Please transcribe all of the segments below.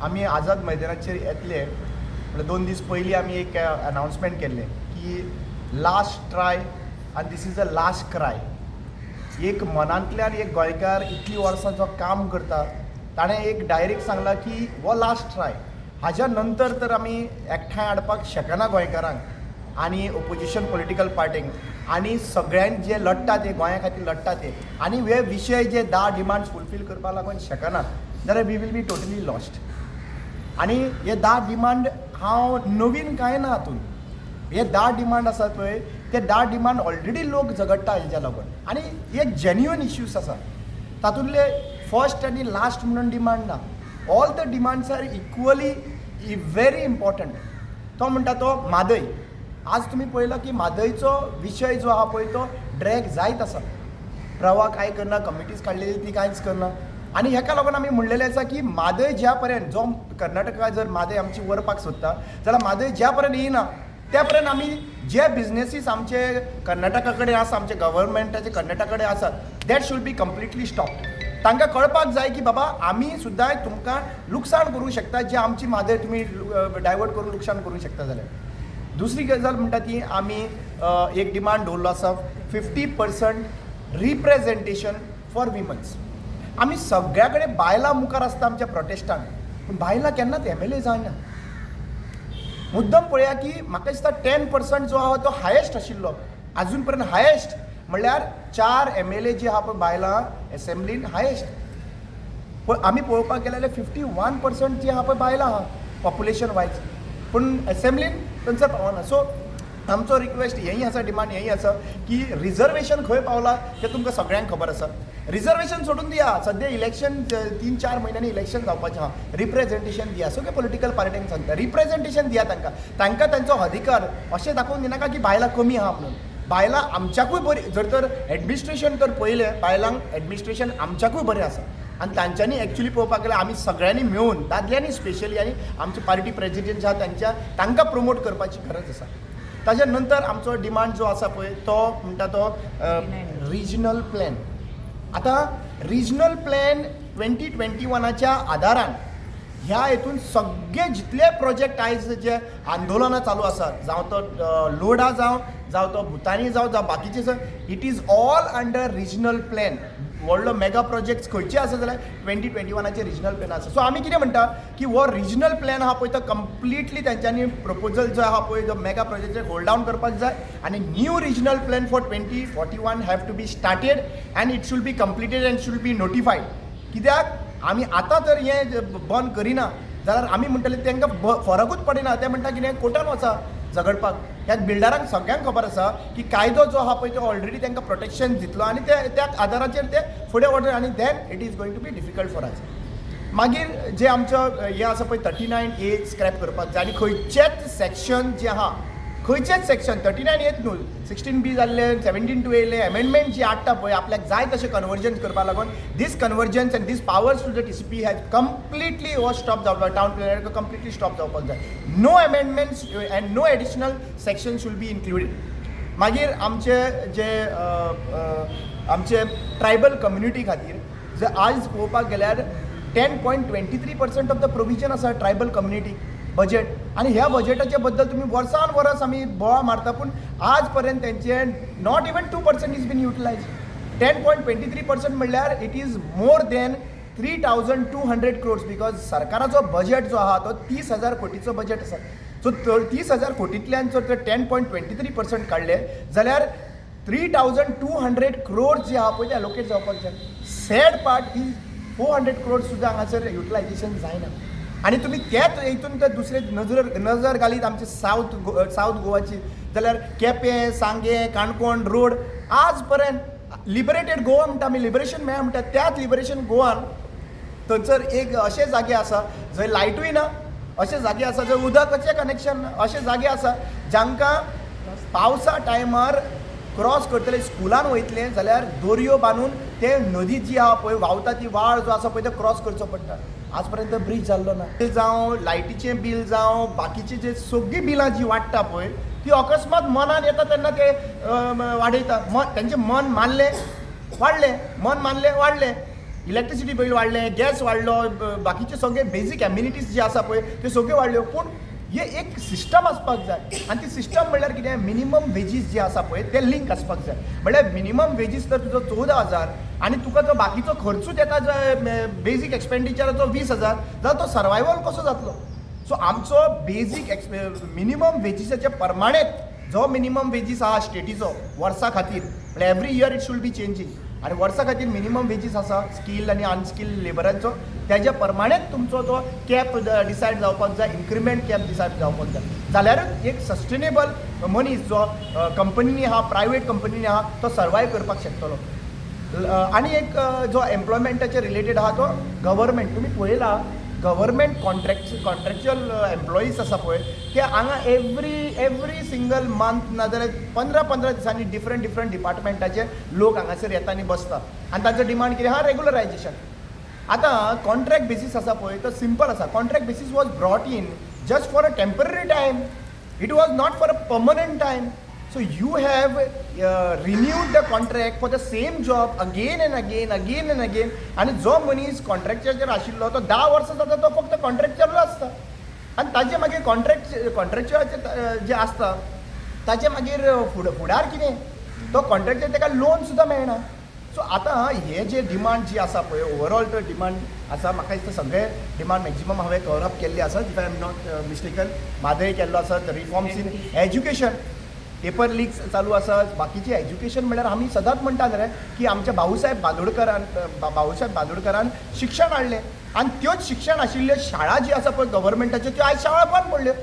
आमी आझाद मैदानाचेर येतले म्हणल्यार 2 दीस पयलीं आमी एक अनाउन्समेंट केल्लें की लास्ट ट्राय आनी this is the last cry. एक मनांतल्यान एक गोंयकार इतली वर्सां जो काम करता ताणें एक डायरेक्ट सांगला की हो लास्ट ट्राय. हाज्या नंतर तर आमी एकठांय हाडपाक शकना गोंयकारांक आनी ओपोजिशन पॉलिटिकल पार्टींक आनी सगळ्यांक जे लढटा ते गोंया खातीर लढटा ते आनी हे विशय जे 10 डिमांड्स फुलफील करपा लागून शकना जाल्यार we will be totally lost. आनी हे 10 डिमांड हांव नवीन कांय ना हातून. हे 10 डिमांड आसा पळय ते 10 डिमांड ऑलरेडी लोक झगडटा हेज्या लागून आनी हे जेन्युअन इश्यूज आसा. तातूंतले फर्स्ट आनी लास्ट म्हणून डिमांड ना. All the demands are equally very important. तो म्हणटा तो म्हादय. आज तुमी पळयला की म्हादयचो विशय जो आहा पळय तो ड्रॅग जायत आसा. प्रवा कांय करना, कमिटीज काडलेली ती कांयच करना आनी हेका लागून आमी म्हणलेलें आसा की म्हादय ज्या पर्यंत जो कर्नाटका जर म्हादय आमची व्हरपाक सोदता जाल्यार म्हादय ज्या पर्यंत येयना त्या पर्यंत आमी जे बिझनेसीस आमचे कर्नाटका कडेन आसा, आमचे गव्हर्मेंटाचे कर्नाटका कडेन आसा that should be completely stopped. तांकां कळपाक जाय की बाबा आमी सुद्दां तुमकां लुकसाण करूंक शकता जे आमची म्हादय तुमी डायवर्ट करून लुकसाण करूंक शकता जाल्यार. दुसरी गजाल म्हणटा ती आमी एक डिमांड दवरलो आसा 50% रिप्रेझेंटेशन फॉर विमन्स. आमी सगळ्या कडेन बायलां मुखार आसता आमच्या प्रोटेस्टांक पूण बायलां केन्नाच MLA जायना. मुद्दम पळया की म्हाका दिसता 10% जो आहा तो हायेस्ट आशिल्लो आजून पर्यंत हायेस्ट म्हणल्यार 4 MLA जी आहा पळय बायलां एसेंब्लीन हायेस्ट. पूण आमी पळोवपाक गेले जाल्यार 51% जी आहा पळय बायलां आहा पॉप्युलेशन वायज पूण एसेंब्लीन थंयसर पावना. सो आमचो रिक्वेस्ट हेंय आसा, डिमांड हेंय आसा की रिजर्वेशन खंय पावला तें तुमकां सगळ्यांक खबर आसा. रिजर्वेशन सोडून दिया. सद्या इलेक्शन 3-4 म्हयन्यांनी इलेक्शन जावपाचें आहा. रिप्रेझेंटेशन दिया. सगळे पॉलिटिकल पार्ट्यांक सांगता रिप्रेझेंटेशन दिया तांकां. तांकां तांचो अधिकार अशें दाखोवन दिनाका की बायलां कमी आहा म्हणून. बायलां आमच्याकूय बरी जर तर एडमिनिस्ट्रेशन तर पयलें बायलांक एडमिनिस्ट्रेशन आमच्याकूय बरें आसा आनी तांच्यांनी एक्चुली पळोवपाक गेल्यार आमी सगळ्यांनी मेळून दादल्यांनी स्पेशली आनी आमचे पार्टी प्रेजिडेंट आहा तांकां प्रमोट करपाची गरज आसा. ताज्या नंतर आमचो डिमांड जो आसा पळय तो म्हणटा तो रिजनल प्लॅन. आतां रिजनल प्लॅन 2021च्या आदारान ह्या हेतून सगळे जितले प्रोजेक्ट आयज जे आंदोलनां चालू आसात जावं तो लोडा जावं तो भुतानी जावं बाकीचे it is all under regional plan. व्हडलो मेगा प्रोजेक्ट्स खंयचे आसा जाल्यार 2021चे रिजनल प्लॅन आसा. सो आमी कितें म्हणटा की हो रिजनल प्लॅन आहा पळय तो कंप्लिटली तेंच्यांनी प्रपोजल जो आहा पळय जो मेगा प्रोजेक्ट होल्ड डावन करपाक जाय आनी new regional plan for 2041 have to be started and it should be completed and should be notified. कित्याक आमी आतां तर हें बंद करिना जाल्यार आमी म्हणटले तांकां फरकूच पडिना. ते म्हणटा कितें कोर्टान वचा झगडपाक. ह्या बिल्डरांक सगळ्यांक खबर आसा की कायदो जो आहा पळय तो ऑलरेडी तांकां प्रोटेक्शन दितलो आनी त्या आदाराचेर ते फुडें वडले आनी then it is going to be difficult for us. मागीर जे आमचो हें आसा पळय 39A स्क्रॅप करपाक जाय आनी खंयचेच सेक्शन जे आहा खंयचेच सेक्शन 39A न्हू 16B जाल्ले 17(2) येयले एमेंडमेंट जी हाडटा पळय आपल्याक जाय तशें कन्वर्जन्स करपाक लागून these conversions and these powers to the TCP has completely हो स्टॉप जावपाक टावन प्लॅनर कंप्लिटली स्टॉप जावपाक जाय. No amendments and no additional section should be included. मागीर आमचे जे आमचे ट्रायबल कम्युनिटी खातीर जर आज पळोवपाक गेल्यार 10.23% ऑफ द प्रोविजन आसा ट्रायबल कम्युनिटी बजेट आनी ह्या बजेटाचे बद्दल तुमी वर्सान वर्स आमी बोवाळ मारता पूण आज पर्यंत तेंचे not even 2% is been utilize. 10.23% म्हणल्यार it is more than 3,200 crores because सरकाराचो बजेट जो आहा तो 30,000 कोटीचो बजेट आसा. सो 30,000 कोटींतल्यान जर तर 10.23% काडले जाल्यार 3,200 crores जे आहा पळय ते एलोकेट जावपाक जाय. सॅड पार्ट इज 400 crores सुद्दां हांगासर युटिलायजेशन जायना. आनी तुमी तेच हितून तर दुसरे नजर घालीत आमचे सावथ गोवाची जाल्यार केपें सांगे काणकोण रोड आज पर्यंत लिबरेटेड गोवा म्हणटा आमी लिबरेशन मेळ्ळा म्हणटा त्याच लिबरेशन गोवान थंयसर एक अशे जागे आसा जंय लायटूय ना, अशे जागे आसा जंय उदकाचें कनेक्शन ना, अशे जागे आसा जांकां पावसा टायमार क्रॉस करतले स्कुलान वयतले जाल्यार दोरयो बांदून ते नदी जी आहा पळय व्हांवता ती व्हाळ जो आसा पळय तो क्रॉस करचो पडटा. आज पर्यंत ब्रीज जाल्लो ना. ते जावं लायटीचें बील जावं बाकीची जे सगळीं बिलां जी वाडटा पळय ती अकस्मात मनान येता तेन्ना ते वाडयता. तेंचें मन मानलें वाडलें, मन मानलें वाडलें. इलेक्ट्रिसिटी बिल वाडलें, गॅस वाडलो, बाकीचे सगळे बेजीक एम्युनिटीज जे आसा पळय त्यो सगळ्यो वाडल्यो. पूण हे एक सिस्टम आसपाक जाय आनी ती सिस्टम म्हणल्यार कितें मिनिमम वेजीस जे आसा पळय ते लिंक आसपाक जाय. म्हणल्यार मिनिमम वेजीस तर तुजो 14,000 आनी तुका जो बाकीचो खर्चूच येता बेजीक एक्सपेंडिचराचो 20,000 जाल्यार तो सर्वायवल कसो जातलो. सो आमचो बेजीक मिनिमम वेजीसाच्या प्रमाणेच जो मिनिमम वेजीस आहा स्टेटीचो वर्सा खातीर म्हणल्यार every year it should B changing आनी वर्सा खातीर मिनिमम वेजीस आसा स्किल्ड आनी अनस्किल्ड लेबरांचो त्याच्या प्रमाणेच तुमचो तो कॅप डिसायड जावपाक जाय, इन्क्रिमेंट कॅप डिसायड जावपाक जाय. जाल्यारूच एक सस्टेनेबल मनीस जो कंपनीनी आहा, प्रायवेट कंपनीनी आहा तो सर्वायव करपाक शकतलो. आनी एक जो एम्प्लॉयमेंटाचे रिलेटेड आहा तो गव्हर्मेंट. तुमी पळयला गव्हर्मेंट कॉन्ट्रॅक्च्युअल एम्प्लॉईज आसा पळय ते हांगा एवरी सिंगल मंथ नाजाल्यार 15 दिसांनी डिफरंट डिपार्टमेंटाचे लोक हांगासर येता आनी बसता आनी तांचो डिमांड कितें आहा रेग्युलरायजेशन. आतां कॉन्ट्रॅक्ट बेसीस आसा पळय तो सिंपल आसा. Contract basis was brought in just for a temporary time. It was not for a permanent time. So you have renewed the contract for the same job again and again आणि जो मनीस कॉन्ट्रॅक्चर आशिल्लो तो 10 वर्सां जाता तो फक्त कॉन्ट्रॅक्चरलो आसता आनी ताजे मागीर कॉन्ट्रॅक्चराचे जे आसता ताजे मागीर फुडार कितें तो कॉन्ट्रॅक्चर ताका लोन सुद्दां मेळना. सो आतां हे जे डिमांड जी आसा पळय ओवरऑल तो डिमांड आसा म्हाका दिसता सगळे डिमांड मॅक्झिमम हांवें कवर अप केल्ले आसा. If I am not mistaken मादय केल्लो आसा. Reforms in education, paper leaks चालू आसात. बाकीचे एज्युकेशन म्हणल्यार आमी सदांच म्हणटात रे की आमच्या भाऊसाहेब बांदोडकरान शिक्षण हाडलें आनी त्योच शिक्षण आशिल्ल्यो शाळा जी आसा पळय गव्हर्मेंटाच्यो त्यो आयज शाळा बंद पडल्यो.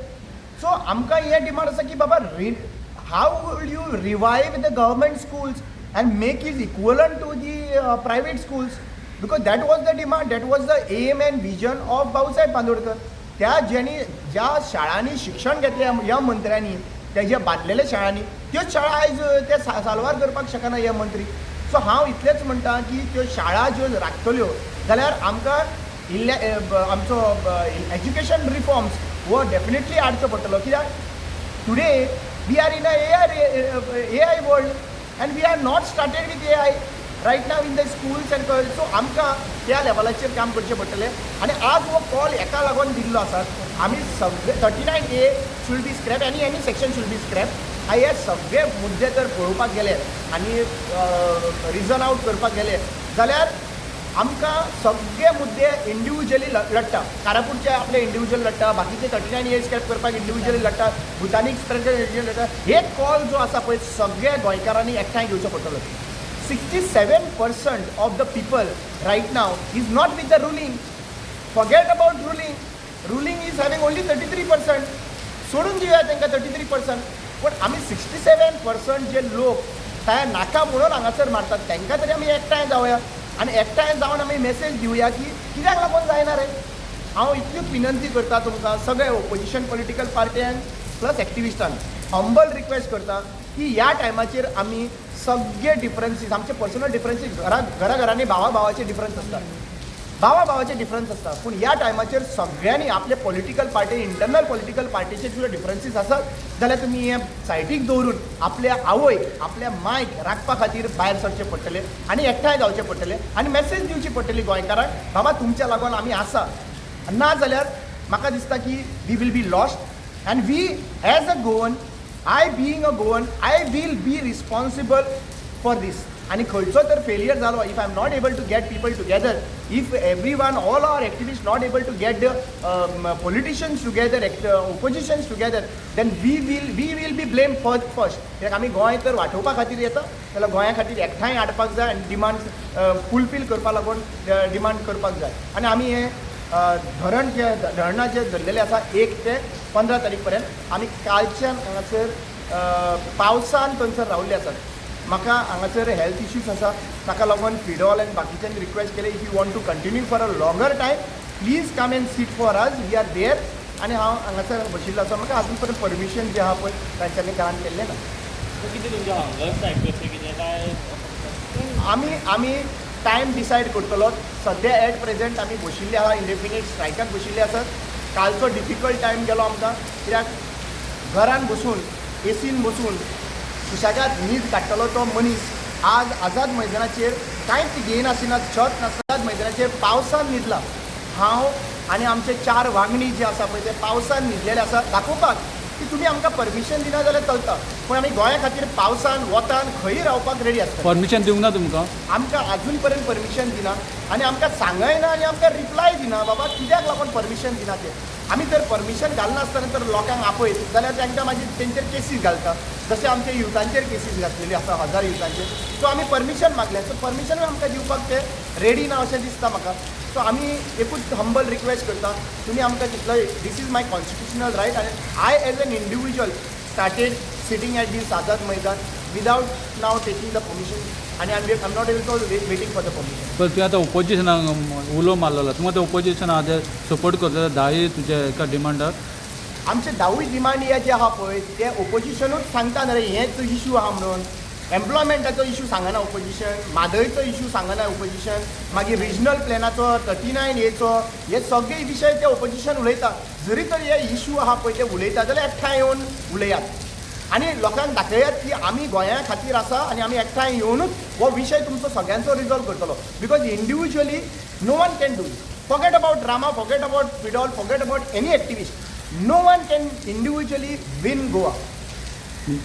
सो आमकां हें डिमांड आसा की बाबा how would you revive the government schools and make is equivalent to the private schools because that was the demand, that was the aim and vision of Bhausaheb Bandodkar. ज्या शाळांनी शिक्षण घेतलें ह्या मंत्र्यांनी तेजे बांदलेल्या शाळांनी त्योच शाळा आयज ते साल्वार करपाक शकना हे मंत्री. सो हांव इतलेंच म्हणटा की त्यो शाळा ज्यो राखतल्यो जाल्यार आमकां आमचो एज्युकेशन रिफॉर्म्स हो डेफिनेटली हाडचो पडटलो. कित्याक today we are in AI world and we are not started with AI right now in the schools and college. So आमकां त्या लेवलाचेर काम करचें पडटलें आनी आज हो कॉल हेका लागून दिल्लो आसा. आमी सगळे 39A should be scrap any section should B scrap. हे सगळे मुद्दे जर पळोवपाक गेले आनी रिजन आवट करपाक गेले जाल्यार आमकां सगळे मुद्दे इंडिविज्युअली लडटा. कारापूरचे आपले इंडिविज्युअल लडटा, बाकीचे 39A स्क्रॅप करपाक इंडिविज्युअली लडटा, भुतानीक स्ट्रक्चर इंडिविज्युअल लडटा. हे कॉल जो आसा पळय सगळ्या गोंयकारांनी एकठांय घेवचो पडटलो. 67% of the people right now is not with the ruling. Forget about ruling. Ruling is having only 33%. सोडून दिवया तांकां 33%. पण आमी 67% जे लोक त्या नाका म्हणून हांगासर मारतात तांकां तरी आमी एकठांय जावया आनी एकठांय जावन आमी मेसेज दिवया की कित्याक लागून जायना रे. हांव इतल्योच विनंती करता तुमकां सगळे ओपोजिशन पॉलिटिकल पार्ट्यांक प्लस एक्टिविस्टांक हंबल रिक्वेस्ट करता की ह्या टायमाचेर आमी सगळे डिफरन्सीस आमचे पर्सनल डिफरन्सीस घराघरांनी भावाचे डिफरन्स असतात, भावाचे डिफरन्स असतात. पूण ह्या टायमाचेर सगळ्यांनी आपले पॉलिटिकल पार्टी इंटरनल पॉलिटिकल पार्टीचे सुद्दां डिफरन्सीस आसत जाल्यार तुमी हे सायडीक दवरून आपल्या आवयक आपल्या मायक राखपा खातीर भायर सरचें पडटलें आनी एकठांय जावचें पडटलें आनी मेसेज दिवची पडटली गोंयकारांक बाबा तुमच्या लागून आमी आसा. ना जाल्यार म्हाका दिसता की we will be lost and we as a Goan I being a Goan, I will be responsible for this. आणि खंयचो तर फेलियर जालो if I am not able to get people together, if every one all our activist not able to get the politicians together, oppositions together, then we will be blame first. कित्याक आमी गोंय तर वांटोवपा खातीर येता जाल्यार गोंया खातीर एकठांय हाडपाक जाय आनी डिमांड फुलफील करपा लागून डिमांड करपाक जाय. आनी आमी हे धरणां जे धरलेले आसा 1 ते 15 तारीख पर्यंत आमी कालच्यान हांगासर पावसान थंयसर रावल्ले आसात. म्हाका हांगासर हेल्थ इश्यूज आसा ताका लागून फिडॉल आनी बाकीच्यांनी रिक्वेस्ट केले if you want to continue for a longer time please come and sit for us, we are there. आनी हांव हांगासर बशिल्लो आसा. म्हाका आजून पर्यंत परमिशन जें आहा पळय तांच्यांनी ग्रांट केल्लें ना. आमी टायम डिसायड करतलो. सद्या एट प्रेझेंट आमी बशिल्ले आहा इंडेफिनीट स्ट्रायकाक बशिल्ले आसात. कालचो डिफिकल्ट टायम गेलो आमकां कित्याक घरान बसून एसीन बसून सुशेगाद न्हीद काडटलो तो मनीस आज आझाद मैदानाचेर कांयच घेयनाशिना, छत नासतात मैदान खातीराचेर पावसान न्हिदला. हांव आनी आमचे 4 वांगडी जे आसा पळय ते पावसान न्हिदलेले आसा दाखोवपाक की तुमी आमकां परमिशन दिना जाल्यार चलता, पूण आमी गोंया खातीर पावसान वतान खंयी रावपाक रेडी आसता. परमिशन दिवंक ना तुमकां? आमकां आजून पर्यंत परमिशन दिना आनी आमकां सांगय ना आनी आमकां रिप्लाय दिना बाबा कित्याक लागून परमिशन दिना ते. आमी तर परमिशन घालनासतना तर लोकांक आपयत जाल्यार तांकां मागीर तेंचेर केसीस घालता, जशे आमच्या युथांचेर केसीस घातलेली आसा 1000 युथांचेर. सो आमी परमिशन मागलें, सो परमिशन आमकां दिवपाक ते रेडी ना अशें दिसता म्हाका. सो आमी एकूच हंबल रिक्वेस्ट करता, तुमी आमकां तितलो this is my constitutional right आनी I as an individual started sitting at this Azad Maidan without now taking the permission आनी I am not able to waiting for the permission. पण तुवें आतां ओपोजिशनाक उलो मारलेलो, तुमकां ते ओपोजिशन आहा सपोर्ट करता धाय तुज्या एका डिमांडाक? आमचे 10 डिमांड हे जे आहा पळय ते ओपोजिशनूच सांगता न्हय हेच इशू आहा म्हणून. एम्प्लॉयमेंटाचो इशू सांगना ओपोजिशन, म्हादयचो इशू सांगना ओपोजिशन, मागीर रिजनल प्लॅनाचो 39A हे सगळे विशय ते ओपोजिशन उलयता. जरी तर हे इशू आहा पळय ते उलयता जाल्यार एकठांय येवन उलयात आनी लोकांक दाखयात की आमी गोंया खातीर आसा आनी आमी एकठांय येवनूच हो विशय तुमचो सगळ्यांचो रिजॉल्व करतलो. Because individually no one can do it. Forget about drama, forget about fiddle, forget about any activist. No one can individually win Goa.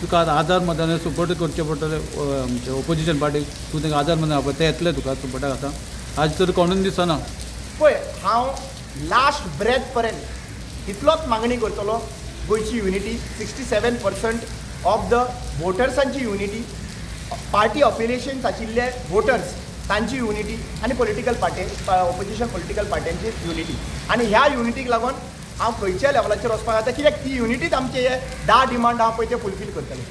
तुका आतां आझाद मैदानाक सपोर्ट करचें पडटलें आमचे ओपोजिशन पार्टीक. तूं तांकां आझाद मैदान पळय ते येतले तुका सपोर्टाक आतां? आज तर कोणूच दिसना. पळय हांव लास्ट ब्रेथ पर्यंत इतलोच मागणी करतलो गोंयची युनिटी, 67% ऑफ द वोटर्सांची युनिटी, पार्टी अफिलिएशन्स आशिल्ले वोटर्स तांची युनिटी आनी पॉलिटिकल पार्टी ओपोजिशन पॉलिटिकल पार्ट्यांची युनिटी. आनी ह्या युनिटीक लागून हांव खंयच्या लेवलाचेर वचपाक जाता कित्याक ती युनिटीच आमचे हे 10 डिमांड आहा पळय ते फुलफील करतले.